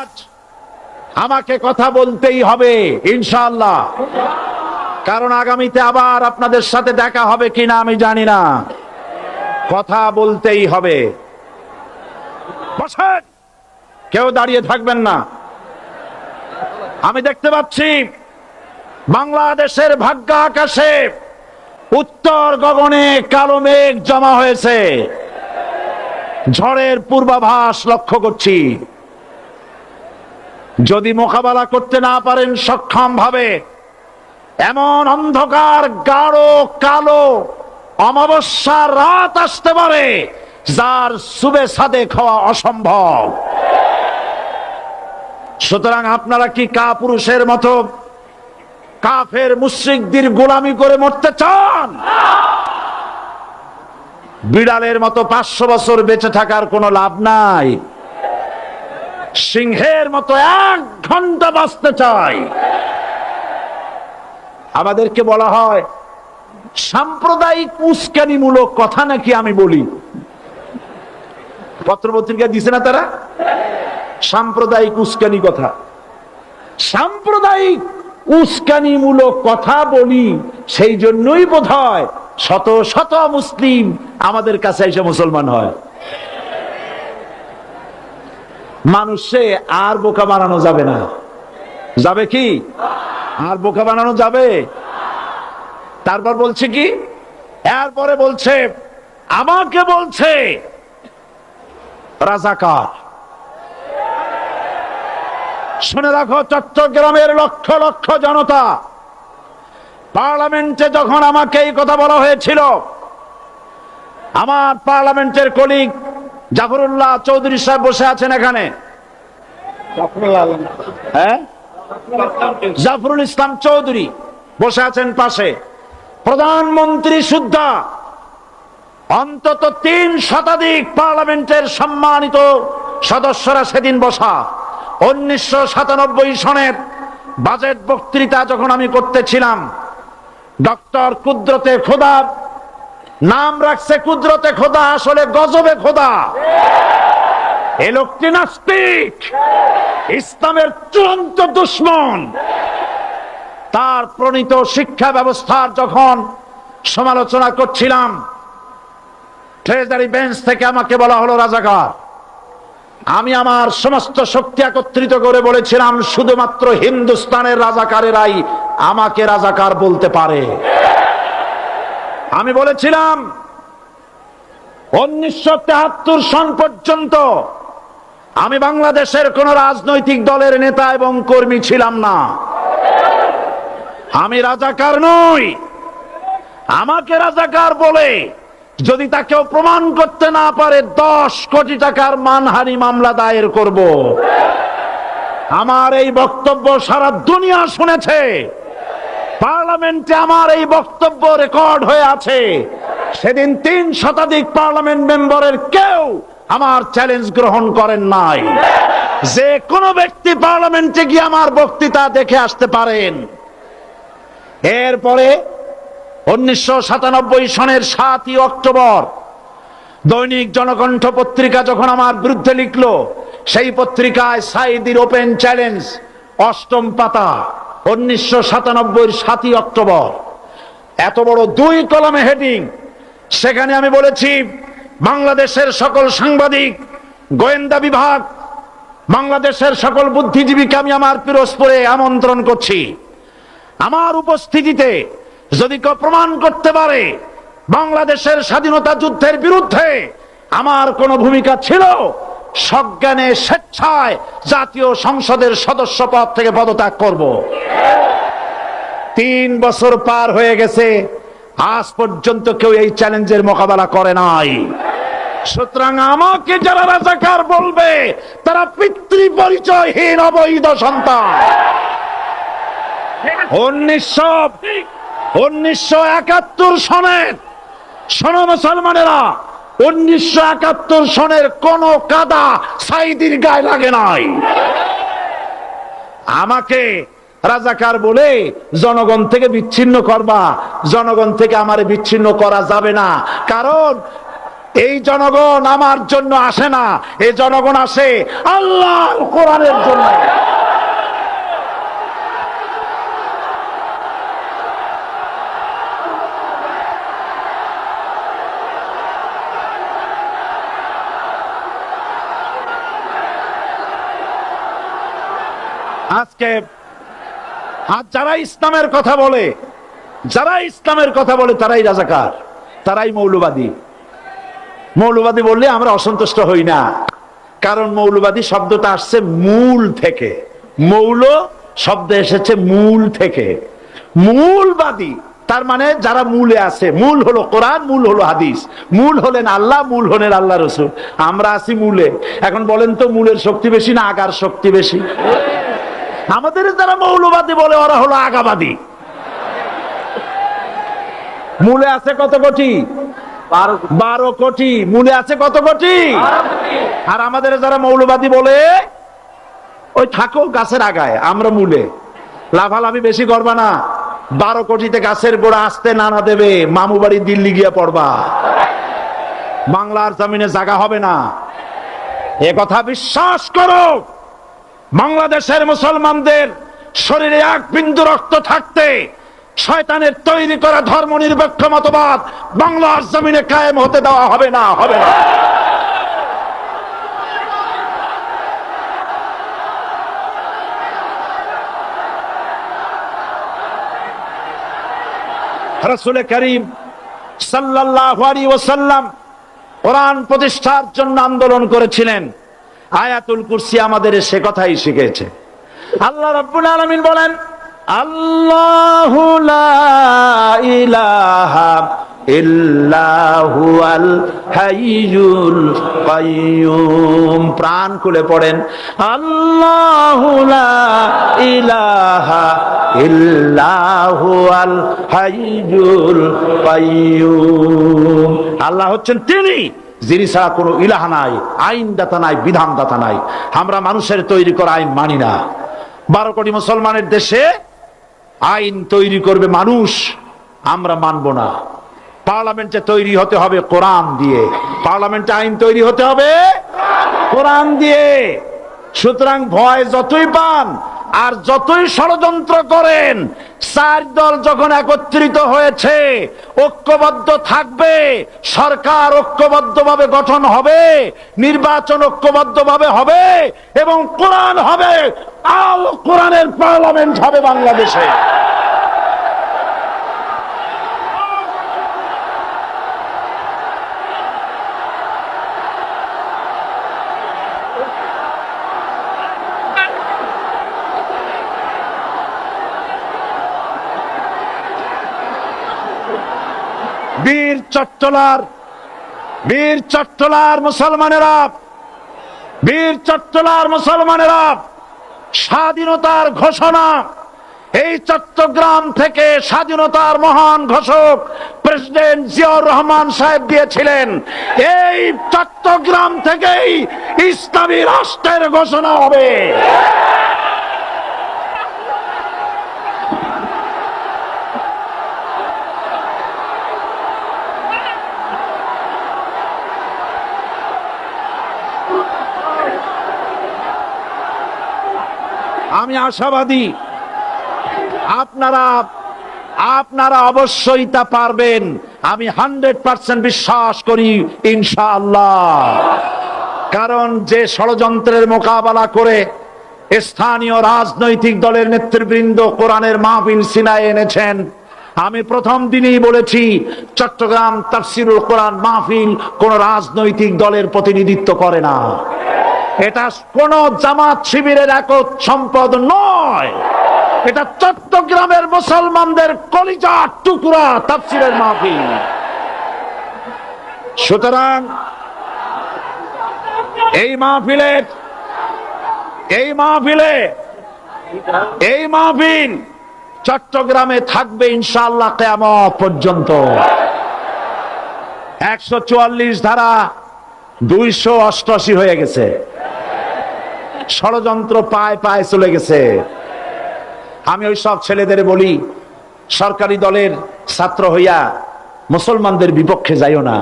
আজ আমাকে কথা বলতেই হবে ইনশাআল্লাহ, কারণ আগামীতে আবার আপনাদের সাথে দেখা হবে কিনা আমি জানি না। কথা বলতেই হবে। বসেন, কেউ দাঁড়িয়ে থাকবেন না। আমি দেখতে পাচ্ছি বাংলাদেশের ভাগ্য আকাশে উত্তর গগনে কালো মেঘ জমা হয়েছে, ঝড়ের পূর্বাভাস লক্ষ্য করছি। যদি মোকাবেলা করতে না পারেন সক্ষম ভাবে, এমন অন্ধকার গাঢ় কালো অমাবস্যার রাত আসতে পারে যার সুবে সাদেক হওয়া অসম্ভব। সুতরাং আপনারা কি কাপুরুষের মতো কাফের মুশরিকদের গোলামি করে মরতে চান? বিড়ালের মতো 500 বছর বেঁচে থাকার কোনো লাভ নাই। সিংহের মতো 1 ঘন্টা বাঁচতে চাই। আমাদেরকে বলা হয় সাম্প্রদায়িক উস্কানিমূলক কথা নাকি আমি বলি। পত্রপত্রিকা দিছে না তারা সাম্প্রদায়িক উস্কানি কথা। সাম্প্রদায়িক উস্কানিমূলক কথা বলি, সেই জন্যই বোধহয় শত শত মুসলিম আমাদের কাছে এসে মুসলমান হয়। মানুষে আর বোকা বানানো যাবে না। যাবে কি? আর বোকা বানানো যাবে? তারপর বলছে কি, এরপরে বলছে আমাকে বলছে রাজাকার। শুনে রাখো চট্টগ্রামের লক্ষ লক্ষ জনতা, পার্লামেন্টে যখন আমাকে এই কথা বলা হয়েছিল, আমার পার্লামেন্টের কলিগ জাফরুল্লাহ চৌধুরী সাহেব বসে আছেন এখানে, হ্যাঁ জাফরুল ইসলাম চৌধুরী বসে আছেন পাশে, প্রধানমন্ত্রী সুদ্ধা, অন্তত 3 শতাধিক পার্লামেন্টের সম্মানিত সদস্যরা সেদিন বসা। 1997 সনের বাজেট বক্তৃতা যখন আমি করতেছিলাম, ডক্টর কুদরতে খোদা, নাম রাখছে কুদরতে খোদা, আসলে গজবে খোদা। এ লোকটি নাস্তিক, ইসলামের চূড়ান্ত দুশমন। তার প্রণীত শিক্ষা ব্যবস্থার যখন সমালোচনা করছিলাম, ট্রেজারি বেঞ্চ থেকে আমাকে বলা হলো রাজাকার। আমি আমার সমস্ত শক্তি একত্রিত করে বলেছিলাম শুধুমাত্র হিন্দুস্তানের রাজাকারেরাই আমাকে রাজাকার বলতে পারে। আমি বলেছিলাম 1973 সন পর্যন্ত আমি বাংলাদেশের কোন রাজনৈতিক দলের নেতা এবং কর্মী ছিলাম না। আমি রাজাকার নই। আমাকে রাজাকার বলে যদি তাকেও প্রমাণ করতে না পারে 10 কোটি টাকার মানহানি মামলা দায়ের করব। আমার এই বক্তব্য সারা দুনিয়া শুনেছে। পার্লামেন্টে আমার এই বক্তব্য রেকর্ড হয়ে আছে। সেদিন 3 শতাধিক পার্লামেন্ট মেম্বারের কেউ আমার চ্যালেঞ্জ গ্রহণ করেন নাই। যে কোনো ব্যক্তি পার্লামেন্টে গিয়ে আমার বক্তৃতা দেখে আসতে পারেন। এরপরে 1997 সনের 7ই অক্টোবর দৈনিক জনকণ্ঠ পত্রিকা যখন আমার বিরুদ্ধে লিখলো, সেই পত্রিকায় সাইদির ওপেন চ্যালেঞ্জ 8ম পাতা, 1997 7ই অক্টোবর, এত বড় 2 কলামে হেডিং। সেখানে আমি বলেছি বাংলাদেশের সকল সাংবাদিক, গোয়েন্দা বিভাগ, বাংলাদেশের সকল বুদ্ধিজীবীকে আমি আমার পিরোজপুরে আমন্ত্রণ করছি। আমার উপস্থিতিতে যদি কেউ প্রমাণ করতে পারে বাংলাদেশের স্বাধীনতা যুদ্ধের বিরুদ্ধে আমার কোনো ভূমিকা ছিল, সজ্ঞানে স্বেচ্ছায় জাতীয় সংসদের সদস্য পদ থেকে পদত্যাগ করব। 3 বছর পার হয়ে গেছে, আজ পর্যন্ত কেউ এই চ্যালেঞ্জের মোকাবেলা করে নাই। সুতরাং আমাকে যারা রাজাকার বলবে তারা পিতৃ পরিচয়হীন অবৈধ সন্তান। 1971 সনের, শোনো মুসলমানেরা, 1971 সনের কোন কাদা সাইদির গায়ে লাগে নাই। আমাকে রাজাকার বলে জনগণ থেকে বিচ্ছিন্ন করবা, জনগণ থেকে আমারে বিচ্ছিন্ন করা যাবে না। কারণ এই জনগণ আমার জন্য আসে না, এই জনগণ আসে আল্লাহর কোরআনের জন্য। আজকে আর যারা ইসলামের কথা বলে, তারাই রাজাকার, তারাই মৌলবাদী। মৌলবাদী বললে আমরা অসন্তুষ্ট হই না, কারণ মৌলবাদী শব্দটা আসছে মূল থেকে। মৌল শব্দ এসেছে মূল থেকে। মূলবাদী তার মানে যারা মূলে আছে। মূল হলো কোরআন, মূল হলো হাদিস, মূল হলেন আল্লাহ, মূল হলেন আল্লাহ রসুল। আমরা আছি মূলে। এখন বলেন তো মূলের শক্তি বেশি না আগার শক্তি বেশি? আমাদের যারা মৌলবাদী বলে ওরা হলো আগাবাদী। মূলে আছে কত কোটি? 12 কোটি। মূলে আছে কত কোটি? আর আমাদের যারা মৌলবাদী বলে ওই থাকো গাছের আগায়, আমরা মূলে। লাফালাফি বেশি করবা না, 12 কোটিতে গাছের গোড়া আসতে নানা দেবে, মামু বাড়ি দিল্লি গিয়ে পড়বা, বাংলার জমিনে জায়গা হবে না। এ কথা বিশ্বাস করো। বাংলাদেশের মুসলমানদের শরীরে এক বিন্দু রক্ত থাকতে শয়তানের তৈরি করা ধর্ম নিরপেক্ষ মতবাদ বাংলার জমিনে কায়েম হতে দেওয়া হবে না, হবে না। রাসূল করিম সাল্লাল্লাহু আলাইহি ওয়াসাল্লাম কোরআন প্রতিষ্ঠার জন্য আন্দোলন করেছিলেন। আয়াতুল কুরসি আমাদের সে কথাই শিখিয়েছে। আল্লাহ রাব্বুল আলামিন বলেন, আল্লাহু লা ইলাহা ইল্লা হুয়াল হাইয়ুল কাইয়্যুম। প্রাণ খুলে পড়েন, আল্লাহু লা ইলাহা ইল্লা হুয়াল হাইয়ুল কাইয়্যুম। আল্লাহ হচ্ছেন তিনি যিনি ছাড়া কোনো ইলাহ নাই, আইনদাতা নাই, বিধানদাতা নাই। আমরা মানুষের তৈরি করা আইন মানি না। 12 কোটি মুসলমানের দেশে আইন তৈরি করবে মানুষ, আমরা মানব না। পার্লামেন্টে তৈরি হতে হবে কোরআন দিয়ে, পার্লামেন্টে আইন তৈরি হতে হবে কোরআন দিয়ে। সুতরাং ভয় যতই পান আর যতই ষড়যন্ত্র করেন, 4 দল যখন একত্রিত হয়েছে, ঐক্যবদ্ধ থাকবে, সরকার ঐক্যবদ্ধভাবে গঠন হবে, নির্বাচন ঐক্যবদ্ধভাবে হবে এবং কোরআন হবে, আল কোরআনের পার্লামেন্ট হবে বাংলাদেশে। বীর চট্টলার মুসলমানেরা স্বাধীনতার ঘোষণা, এই চট্টগ্রাম থেকে স্বাধীনতার মহান ঘোষক প্রেসিডেন্ট জিয়াউর রহমান সাহেব দিয়েছিলেন। এই চট্টগ্রাম থেকেই ইসলামী রাষ্ট্রের ঘোষণা হবে। আমি আশাবাদী আপনারা অবশ্যই তা পারবেন। আমি 100% বিশ্বাস করি ইনশাআল্লাহ। কারণ যে ষড়যন্ত্রের মোকাবেলা করে স্থানীয় রাজনৈতিক দলের নেতৃবৃন্দ কোরআনের মাহফিল সিনায় এনেছেন, আমি প্রথম দিনেই বলেছি চট্টগ্রাম তাফসিরুল কোরআন মাহফিল কোন রাজনৈতিক দলের প্রতিনিধিত্ব করে না। এটা কোন জামাত শিবিরের একক সম্পদ নয়, এটা চট্টগ্রামের মুসলমানদের কলিজার টুকরা তাফসিরের মাহফিল। সুতরাং এই মাহফিল চট্টগ্রামে থাকবে ইনশাআল্লাহ কিয়ামত পর্যন্ত। 144 ধারা 288 হয়ে গেছে, ষড়যন্ত্র পায় পায় চলে গেছে। আমি ওই সব ছেলেদের বলি, সরকারি দলের ছাত্র হইয়া মুসলমানদের বিপক্ষে যাইও না।